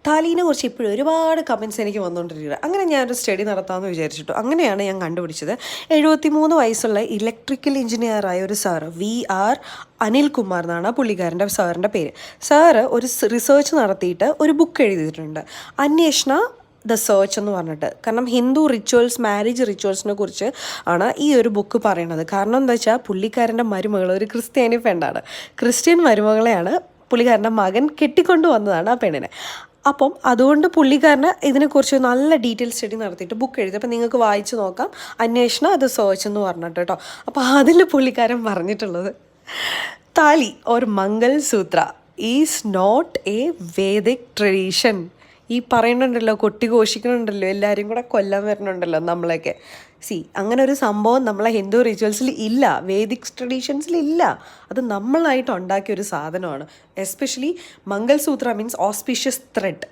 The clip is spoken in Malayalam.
താലീനെ കുറിച്ച് ഇപ്പോഴും ഒരുപാട് കമൻറ്റ്സ് എനിക്ക് വന്നുകൊണ്ടിരിക്കുന്നത്. അങ്ങനെ ഞാനൊരു സ്റ്റഡി നടത്താമെന്ന് വിചാരിച്ചിട്ടു. അങ്ങനെയാണ് ഞാൻ കണ്ടുപിടിച്ചത്. 73 വയസ്സുള്ള ഇലക്ട്രിക്കൽ എഞ്ചിനീയറായ ഒരു സാറ് VR അനിൽകുമാർ എന്നാണ് പുള്ളിക്കാരൻ്റെ സാറിൻ്റെ പേര്. സാറ് ഒരു റിസർച്ച് നടത്തിയിട്ട് ഒരു ബുക്ക് എഴുതിയിട്ടുണ്ട്, അന്വേഷണ ദ സെർച്ച് എന്ന് പറഞ്ഞിട്ട്. കാരണം ഹിന്ദു റിച്വൽസ്, മാരേജ് റിച്വൽസിനെ കുറിച്ച് ആണ് ഈ ഒരു ബുക്ക് പറയുന്നത്. കാരണം എന്താ വെച്ചാൽ പുള്ളിക്കാരൻ്റെ മരുമകൾ ഒരു ക്രിസ്ത്യാനി പെണ്ണാണ്. ക്രിസ്ത്യൻ മരുമകളെയാണ് പുള്ളിക്കാരൻ്റെ മകൻ കെട്ടിക്കൊണ്ട് വന്നതാണ് ആ പെണ്ണിനെ. അപ്പം അതുകൊണ്ട് പുള്ളിക്കാരന് ഇതിനെക്കുറിച്ച് നല്ല ഡീറ്റെയിൽ സ്റ്റഡി നടത്തിയിട്ട് ബുക്ക് എഴുതി. അപ്പം നിങ്ങൾക്ക് വായിച്ച് നോക്കാം, അന്വേഷണ അത് സെർച്ച് എന്ന് പറഞ്ഞിട്ട് കേട്ടോ. അപ്പോൾ അതിൽ പുള്ളിക്കാരൻ പറഞ്ഞിട്ടുള്ളത്, thali or mangalsutra is not a Vedic tradition. ഈ പറയുന്നുണ്ടല്ലോ, കൊട്ടിഘോഷിക്കുന്നുണ്ടല്ലോ, എല്ലാവരും കൂടെ കൊല്ലാൻ വരുന്നുണ്ടല്ലോ നമ്മളെയൊക്കെ. അങ്ങനെ ഒരു സംഭവം നമ്മളെ ഹിന്ദു റിച്വൽസിൽ ഇല്ല, വേദിക് ട്രഡീഷൻസിൽ ഇല്ല. അത് നമ്മളായിട്ട് ഉണ്ടാക്കിയ ഒരു സാധനമാണ്. Especially mangalsutra means auspicious thread.